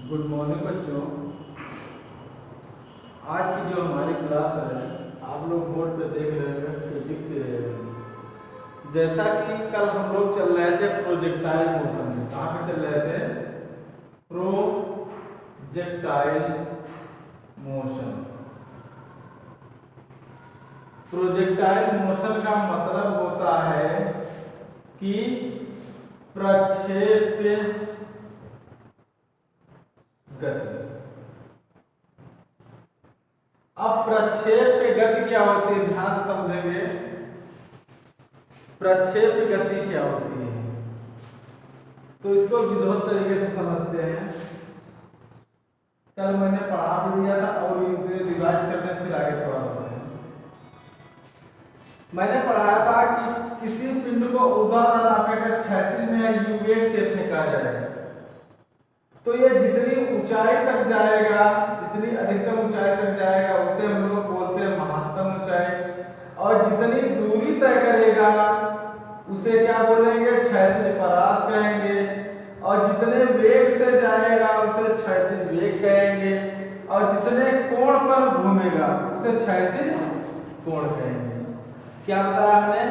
Good morning बच्चों। आज की जो हमारी क्लास है आप लोग बोर्ड पे देख रहे हैं फिजिक्स से। जैसा कि कल हम लोग चल रहे थे प्रोजेक्टाइल मोशन में। कहाँ पे चल रहे थे? Projectile motion. प्रोजेक्टाइल मोशन का मतलब होता है कि प्रक्षेप्य गति। अब प्रक्षेप्य गति क्या होती है, ध्यान से समझेंगे। प्रक्षेप्य गति क्या होती है तो इसको विधिवत तरीके से समझते हैं। कल मैंने पढ़ा भी दिया था और इसे रिवाइज करते हैं, फिर आगे थोड़ा बताएं। मैंने पढ़ाया था कि किसी पिंड को ऊर्ध्वाधर नापेकर क्षैतिज में या u वेग से फेंका जाए तो ये जितनी ऊंचाई तक जाएगा, जितनी अधिकतम ऊंचाई तक जाएगा उसे हम लोग बोलते हैं महत्तम ऊंचाई, और जितनी दूरी तय करेगा उसे क्या बोलेंगे? क्षैतिज परास कहेंगे, और जितने वेग से जाएगा उसे क्षैतिज वेग कहेंगे, और जितने कोण पर घूमेगा उसे क्षैतिज कोण कहेंगे। क्या बताया हमने?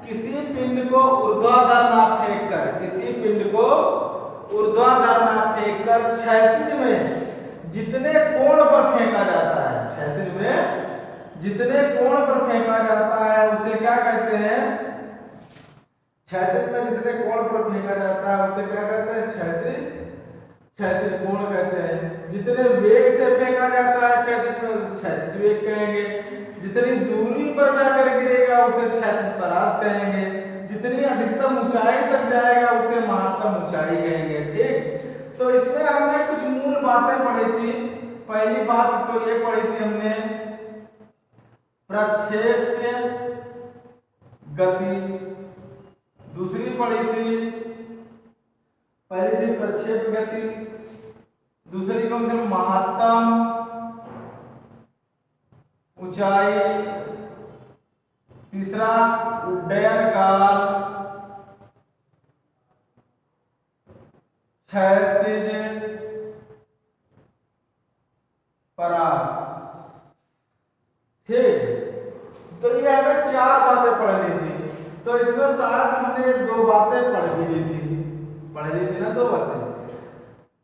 किसी पिंड को ऊर्ध्वाधर नाप फेंककर, किसी पिंड को ऊर्ध्वाधर नाप फेंककर क्षैतिज में जितने कोण पर फेंका जाता है, क्षैतिज में जितने कोण पर फेंका जाता है उसे क्या कहते हैं? क्षैतिज में जितने कोण पर फेंका जाता है उसे क्या कहते हैं? क्षैतिज कोण कहते हैं। जितने वेग से फेंका जाता है क्षैतिज में उसे क्षैतिज वेग कहेंगे। जितनी दूरी पर जाकर गिरेगा उसे क्षैतिज परास कहेंगे। जितनी अधिकतम ऊंचाई तक जाएगा उसे महत्तम ऊंचाई कहेंगे। ठीक, तो इसमें हमने कुछ मूल बातें पढ़ी थी। पहली बात तो ये पढ़ी थी हमने प्रक्षेप्य गति। दूसरी पढ़ी थी, पहली थी प्रक्षेप्य गति, दूसरी कौन थी? महत्तम ऊंचाई, तीसरा उड्डयन काल, क्षैतिज परास। ठीक, तो ये हमें चार बातें पढ़नी थी। तो इसमें साथ हमने दो बातें पढ़ ली थी ना, दो बातें।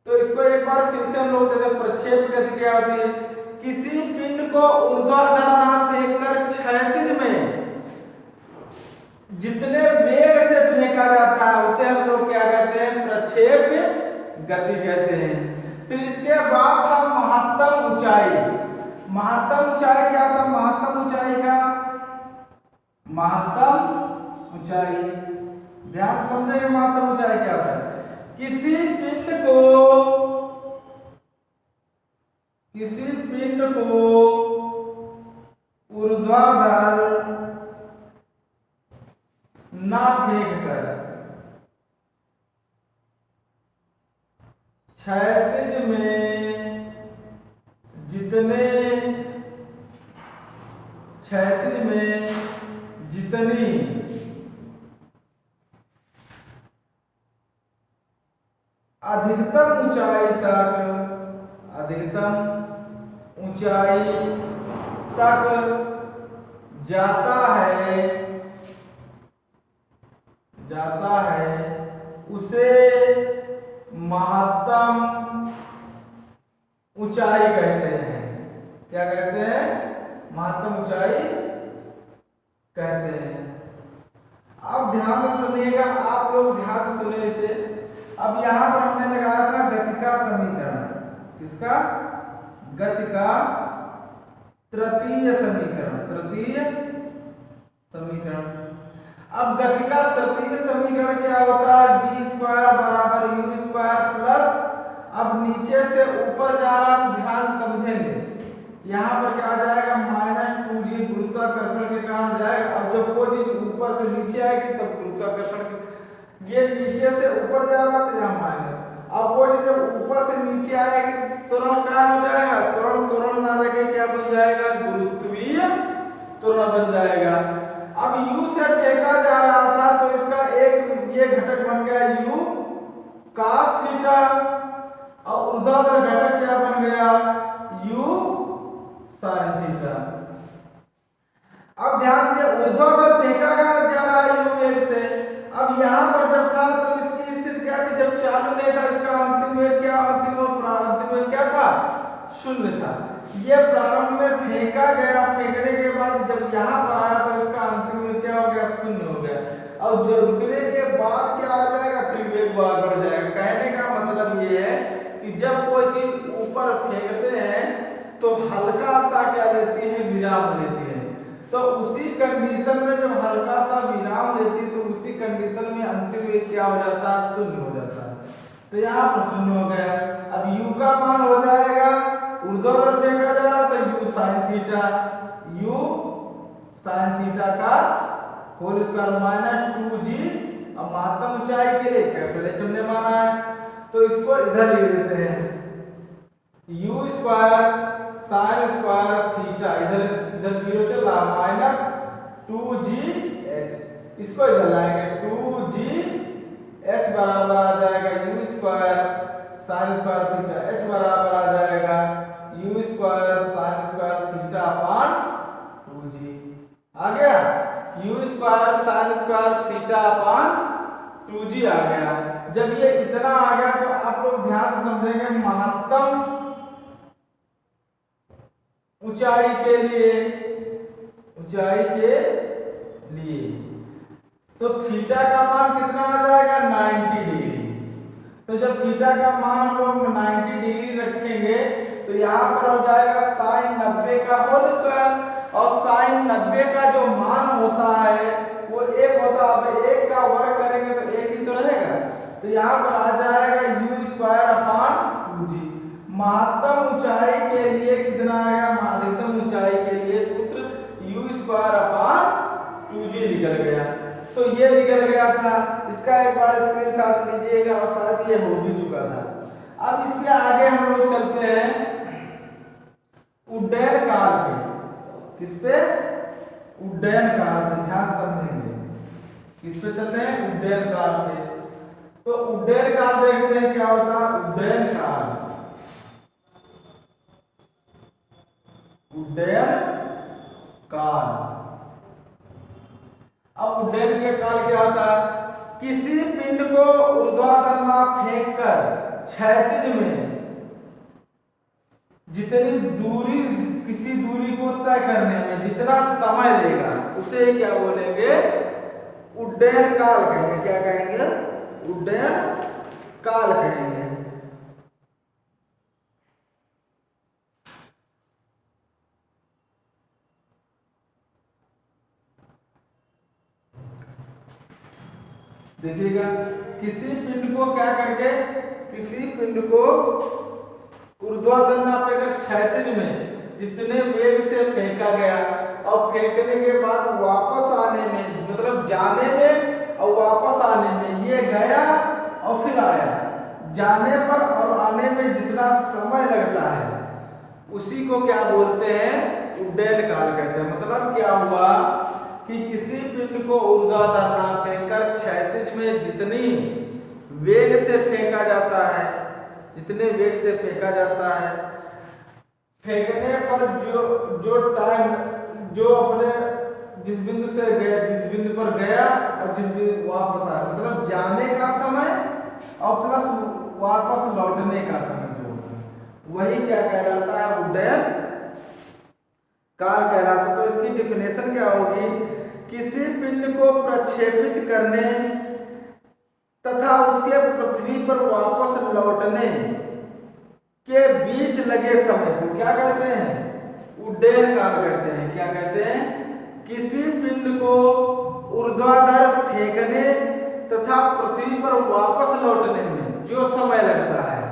तो इसको एक बार फिर से हम लोग देखते हैं। प्रक्षेप्य गति क्या होती है? किसी पिंड को ऊर्ध्वाधर नाप फेंककर क्षैतिज में जितने वेग से फेंका जाता है उसे हम लोग क्या कहते हैं? प्रक्षेप्य गति कहते हैं। फिर इसके बाद था महत्तम ऊंचाई। महत्तम ऊंचाई क्या था? महत्तम ऊंचाई का महत्तम ऊंचाई, ध्यान से समझेंगे महत्तम ऊंचाई क्या होता है। किसी पिंड को ऊर्ध्वाधर ना फेंककर क्षैतिज में जितनी अधिकतम ऊंचाई तक जाता है उसे महत्तम ऊंचाई कहते हैं। क्या कहते हैं? महत्तम ऊंचाई कहते हैं। अब ध्यान से सुनिएगा, आप लोग ध्यान से सुने इसे। अब यहां पर हमने लगाया था गति का समीकरण। किसका? गति का तृतीय समीकरण। अब गति का तृतीय समीकरण क्या होता है? v² बराबर u² प्लस, अब नीचे से ऊपर जा रहा है तो ध्यान समझेंगे, यहाँ पर क्या आ जाएगा? -2g गुरुत्वाकर्षण के कारण जाएगा। अब जब वो चीज ऊपर से नीचे आएगी तब गुरुत्वाकर्षण, ये नीचे से ऊपर जा रहा है तो यहाँ माइनस। अब वो चीज जब ऊपर से नीचे आएगी त्वरण क्या हो जाएगा? त्वरण ना रखे क्या बन जाएगा? गुरुत्वीय त्वरण बन जाएगा। अब u से फेंका जा रहा था तो इसका एक ये घटक बन गया u cos थीटा, और ऊर्ध्वाधर घटक क्या बन गया, u sin थीटा। अब ध्यान दीजिए ऊर्ध्वाधर फेंका जा रहा है u वेग से। अब यहाँ पर जब था तो इसकी स्थिति क्या थी, जब चालू नहीं था इसका अंतिम वेग क्या, अंतिम वेग क्या था, शून्य था। ये प्रारंभ में फेंका गया, फेंकने के बाद जब यहाँ पर आया तो इसका अंतिम वेग क्या हो गया, शून्य हो गया। और जो रुकने के बाद क्या आ जाएगा, फिर वेग बढ़ जाएगा। कहने का मतलब ये है कि जब कोई चीज ऊपर फेंकते हैं तो हल्का सा क्या लेती है, विराम लेती है। तो उसी कंडीशन में जब हल्का सा विराम लेती है तो उसी कंडीशन में अंतिम वेग क्या हो जाता है, शून्य हो जाता है। तो यहाँ पर शून्य हो गया। अब u का मान हो जाएगा, ऊर्ध्वाधर फेंका जा रहा तो u sin theta, u sin theta का होल स्क्वायर माइनस 2g। अब महत्तम ऊंचाई के लिए कैपिटल H हमने माना है तो इसको इधर लिख देते हैं, u square sin square theta, इधर जीरो चल रहा माइनस 2gh, इसको इधर लाएंगे 2gh बराबर आ जाएगा u square sin square theta, h बराबर आ जाएगा u square sin square theta upon 2g। आ गया u square sin square theta upon 2g आ गया। जब ये इतना आ गया तो आप लोग ध्यान से समझेंगे, महत्तम ऊंचाई के लिए तो थीटा का मान कितना आ जाएगा, 90 डिग्री। तो जब थीटा का मान हम लोग 90 डिग्री रखेंगे तो यहाँ पर हो जाएगा sin 90 का होल स्क्वायर। और sin 90 का जो मान होता है वो 1 होता है। अब 1 का वर्ग करेंगे तो 1 ही तो रहेगा। तो यहाँ पर आ जाएगा u स्क्वायर अपान 2g। महत्तम ऊंचाई के लिए कितना आएगा, अधिकतम ऊंचाई के लिए सूत्र u स्क्वायर अपान 2g निकल गया। तो ये निकल गया था, इसका एक बार स्क्रीनशॉट लीजिएगा और शायद ये हो भी चुका था। अब इसके आगे हम लोग चलते हैं उड्डयन काल पे। किस पे, उड्डयन काल पे, ध्यान समझेंगे। किस पे चलते हैं, उड्डयन काल पे। तो उड्डयन काल देखते हैं क्या होता है। उड्डयन काल, उड्डयन काल। अब उड्डयन के काल क्या होता है, किसी पिंड को ऊर्ध्वाधर फेंककर क्षैतिज में जितनी दूरी, किसी दूरी को तय करने में जितना समय लेगा उसे क्या बोलेंगे, उड्डयन काल कहेंगे। क्या कहेंगे, उड्डयन काल कहेंगे। देखिएगा, किसी पिंड को क्या करके, किसी पिंड को ऊर्ध्वाधर नापेकर क्षैतिज में जितने वेग से फेंका गया और फेंकने के बाद वापस आने में, मतलब जाने में और वापस आने में, ये गया और फिर आया, जाने पर और आने में जितना समय लगता है उसी को क्या बोलते हैं, उड्डयन काल कहते हैं। मतलब क्या हुआ कि किसी पिंड को ऊर्ध्वाधर ना फेंककर क्षैतिज में जितनी वेग से फेंका जाता है, जितने वेग से फेंका जाता है, फेंकने पर जो टाइम, जो अपने जिस बिंदु से गया, जिस बिंदु पर गया और जिस बिंदु वापस आया, मतलब जाने का समय और प्लस वापस लौटने का समय जो होता है वही क्या कहलाता है, उड्डयन काल कहलाता है। तो इसकी डिफिनेशन क्या होगी, किसी पिंड को प्रक्षेपित करने तथा उसके पृथ्वी पर वापस लौटने के बीच लगे समय को क्या कहते हैं, उड्डयन काल कहते हैं। क्या कहते हैं, किसी पिंड को ऊर्ध्वाधर फेंकने तथा पृथ्वी पर वापस लौटने में जो समय लगता है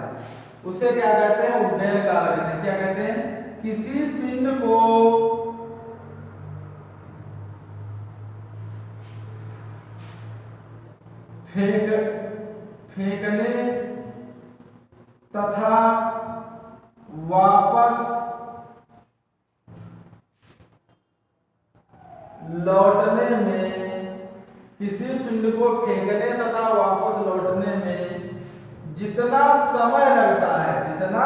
उसे क्या कहते हैं, उड्डयन काल कहते हैं। क्या कहते हैं, किसी पिंड को फेंकने तथा वापस लौटने में, किसी पिंड को फेंकने तथा वापस लौटने में जितना समय लगता है, जितना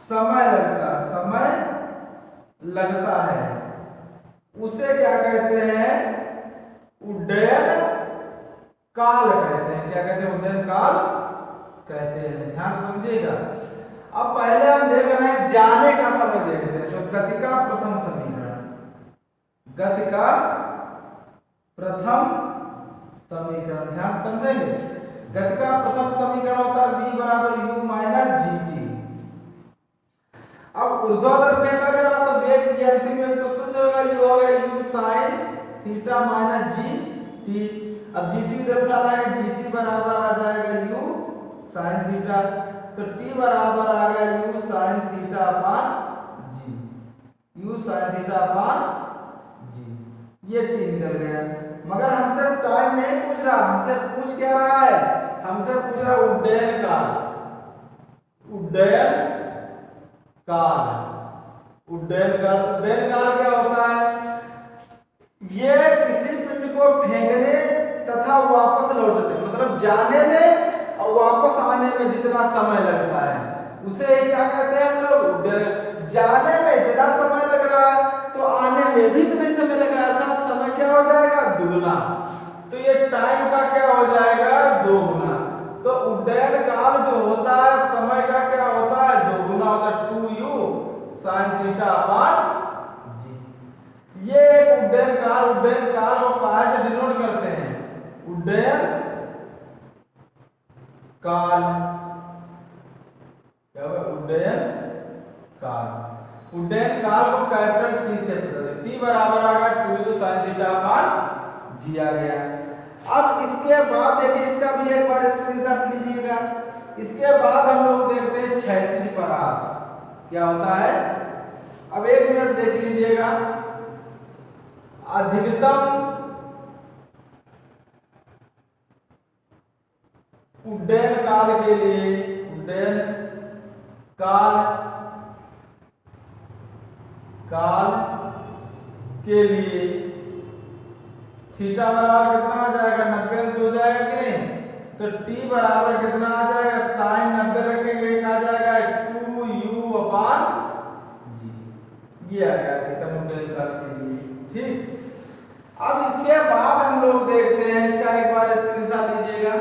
समय लगता है उसे क्या कहते हैं, उड्डयन काल कहते हैं। क्या कहते हैं, उड्डयन काल कहते हैं। ध्यान से समझिएगा। अब पहले हम देख रहे हैं जाने का समय देखते हैं। तो गति का प्रथम समीकरण, गति का प्रथम समीकरण ध्यान से समझेंगे। गति का प्रथम समीकरण होता है v बराबर u माइनस gt। अब ऊर्ध्वाधर फेंका जा रहा तो वेग की अंतिम वेग तो शून्य होगा, ये होगा u sin theta minus gt। अब gt इधर डालेंगे, gt बराबर आ जाएगा u sin थीटा, तो t बराबर आ गया u sin theta upon g, u sin theta upon g। ये t निकल गया। मगर हमसे टाइम नहीं पूछ रहा, हमसे पूछ क्या रहा है, हमसे पूछ रहा उड्डयन काल। उड्डयन काल, उड्डयन काल क्या होता है, ये किसी पिंड को फेंकने तथा वापस लौटने, मतलब जाने में और वापस आने में जितना समय लगता है उसे क्या कहते हैं हम लोग, उड्डयन। जाने में इतना समय लग रहा है तो आने में भी इतना ही समय लग रहा था, समय क्या हो जाएगा, दुगुना। तो ये टाइम का क्या हो जाएगा, दोगुना। तो उड्डयन काल जो होता है समय का क्या होता है, दोगुना होता है, 2u sin theta upon g। ये एक उड्डयन काल को कहाँ से डिनोट करते हैं, उड्डयन काल। क्या होगा, उड्डयन काल। उड्डयन काल को कैपिटल टी से बताते, टी बराबर आ गया 2u sin theta upon g आ गया। अब इसके बाद देखिए, इसका भी एक बार स्क्रीनशॉट लीजिएगा। इसके बाद हम लोग देखते हैं क्षैतिज परास क्या होता है। अब 1 मिनट देख लीजिएगा। अधिकतम उड्डयन काल के लिए, उड्डयन काल के लिए थीटा बराबर कितना आ जाएगा, 90 अंश हो जाएगा कि नहीं। तो t बराबर कितना आ जाएगा, साइन 90 रखेंगे, एक आ जाएगा 2u अपान g। ये आ गया अधिकतम उड्डयन काल के लिए। ठीक। अब इसके बाद हम लोग देखते हैं, इसका एक बार स्क्रीनशॉट लीजिएगा।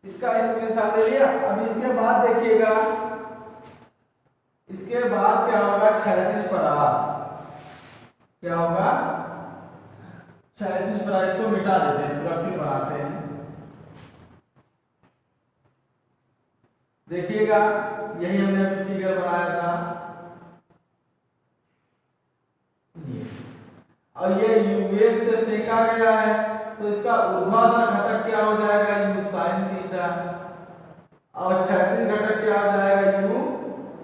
इसका स्क्रीनशॉट ले लिया। अब इसके बाद देखिएगा, इसके बाद क्या होगा, क्षैतिज परास। क्या होगा, क्षैतिज परास को मिटा देते हैं, पूरा फिर बनाते हैं। देखिएगा, यही हमने अभी फिगर बनाया था, ये। और ये u1 से फेंका गया है, तो इसका ऊर्ध्वाधर घटक क्या हो जाएगा, u sin थीटा, और क्षैतिज घटक क्या हो जाएगा, u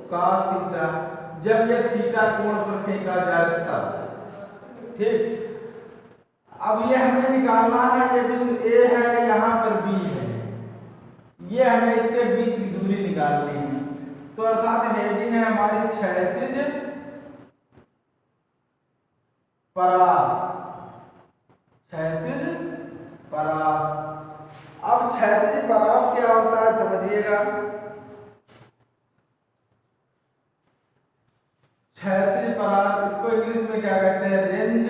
cos थीटा, जब ये थीटा कोण पर फेंका जाए तब। ठीक। अब ये हमें निकालना है, ये बिंदु A है, यहाँ पर B है, ये हमें इसके बीच की दूरी निकालनी है। तो अर्थात हेडिंग है हमारी क्षैतिज परास, क्षैतिज परास। अब क्षैतिज परास क्या होता है समझिएगा। क्षैतिज परास, इसको इंग्लिश में क्या कहते हैं, range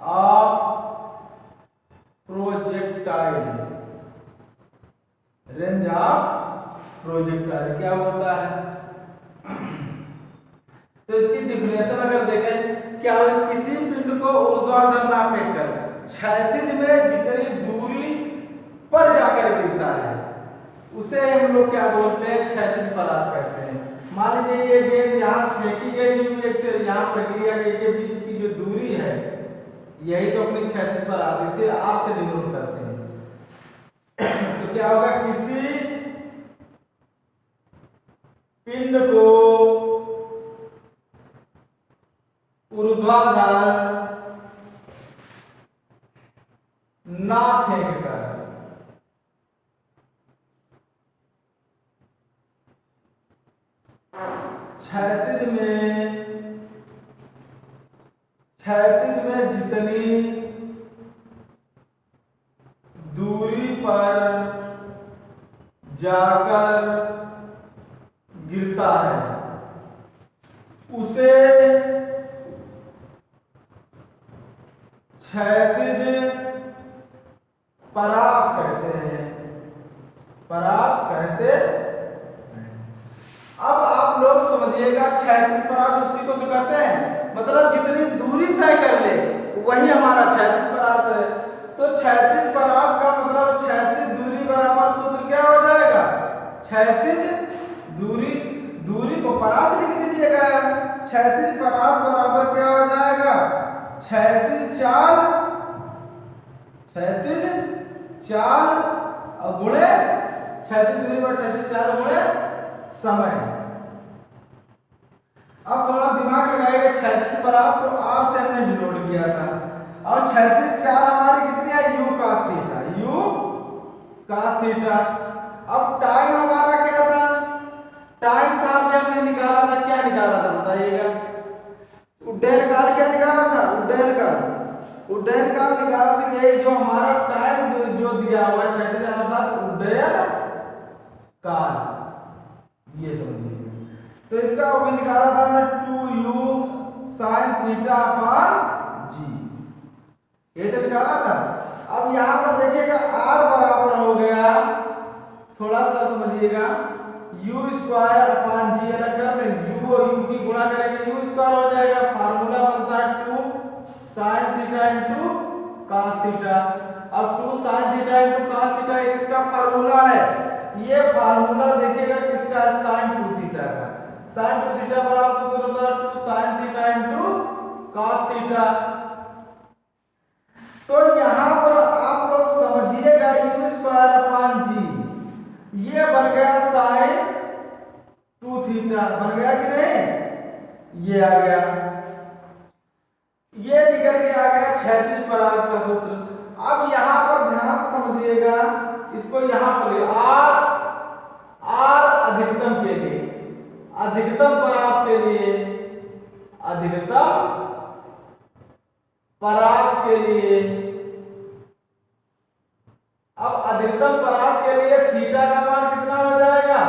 of projectile. Range of projectile क्या होता है, तो इसकी डिफिनेशन अगर देखें, क्या किसी पिंड को ऊर्ध्वाधर ना फेंककर क्षैतिज में जितनी दूरी पर जाकर गिरता है उसे हम लोग क्या बोलते हैं, क्षैतिज परास कहते हैं। मान लीजिए ये गेंद यहाँ फेंकी गई u1 से यहाँ प्रक्रिया के बीच की जो दूरी है, यही तो अपनी क्षैतिज परास, इसे r से डिनोट करते हैं। तो क्या होगा, किसी पिंड को ऊर्ध्वाधर ना फेंककर क्षैतिज क्षैतिज में जितनी दूरी पर जाकर गिरता है उसे क्षैतिज परास कहते हैं। परास कहते हैं। अब आप लोग समझिएगा क्षैतिज परास उसी को तो कहते हैं, मतलब जितनी दूरी तय कर ले वही हमारा क्षैतिज परास है। तो क्षैतिज परास का मतलब क्षैतिज दूरी बराबर सूत्र क्या हो जाएगा, क्षैतिज दूरी को परास लिख दीजिएगा। क्षैतिज परास बराबर क्या हो जाएगा, क्षैतिज चाल और गुणे क्षैतिज दूरी पर क्षैतिज चाल गुणे समय। अब थोड़ा दिमाग लगाइएगा, क्षैतिज परास को आर से हमने डिनोट किया था और क्षैतिज चाल हमारी कितनी है, u cos थीटा। अब टाइम हमारा क्या था, टाइम का भी हमने निकाला था, क्या निकाला था बताइएगा, उड्डयन काल क्या निकाला था, उड्डयन काल निकाला था। ये जो हमारा टाइम जो दिया हुआ क्षैतिज अर्थात उड्डयन काल, ये समझिए। तो इसका वो भी निकाला था हमने 2u sin theta upon g, ये तो निकाला था। अब यहां पर देखिएगा r बराबर हो गया, थोड़ा सा समझिएगा, u स्क्वायर अपान g अलग कर दें, u और u की गुणा करेंगे u स्क्वायर हो जाएगा। फार्मूला बनता है 2 sin theta into cos theta. अब 2 sin theta into cos theta इसका फार्मूला है, ये फार्मूला देखिएगा किसका है, sin 2 थीटा का। sin 2 थीटा बराबर सूत्र होता है 2 sin theta into cos theta. तो यहां पर आप लोग समझिएगा u स्क्वायर अपान g ये बन गया sin 2 थीटा, बन गया कि नहीं, ये आ गया, ये निकल के आ गया क्षैतिज परास का सूत्र। अब यहां पर ध्यान से समझिएगा, इसको यहां पर ले आर अधिकतम के लिए, अधिकतम परास के लिए, अधिकतम परास के लिए। अब अधिकतम परास के लिए थीटा का मान कितना हो जाएगा,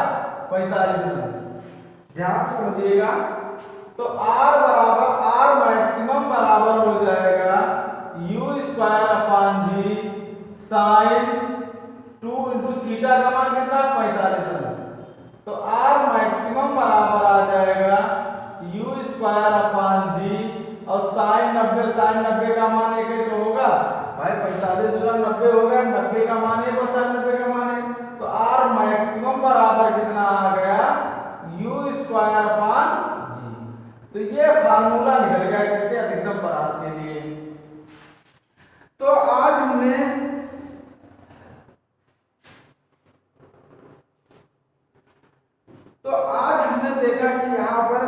45 ध्यान समझिएगा। तो r बराबर r मैक्सिमम बराबर हो जाएगा u square upon g sine 2 into theta का मान कितना 45। तो r मैक्सिमम बराबर आ जाएगा u स्क्वायर अपान g और साइन 90 का मान एक तो होगा भाई, 45 गुना 90 होगा, 90 का मान एक और साइन 90 का मान एक। तो r मैक्सिमम बराबर कितना आ गया, u स्क्वायर अपान g। तो ये फार्मूला निकल गया किसके, अधिकतम परास के लिए। तो आज हमने देखा कि यहाँ पर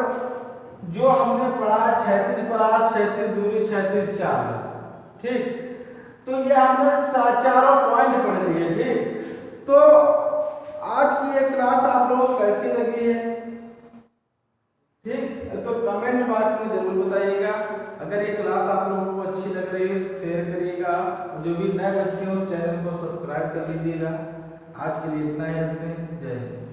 जो हमने पढ़ा क्षैतिज परास, क्षैतिज दूरी, क्षैतिज चाल, ठीक। तो ये हमने चारों पॉइंट पढ़ लिए, ठीक। तो आज की ये क्लास आप लोगों को कैसी लगी है, ठीक, तो कमेंट बॉक्स में जरूर बताइएगा। अगर ये क्लास आप लोगों को अच्छी लग रही है शेयर करिएगा, जो भी नए बच्चे हो चैनल को सब्सक्राइब कर लीजिएगा। आज के लिए इतना ही रखते हैं, जय हिंद।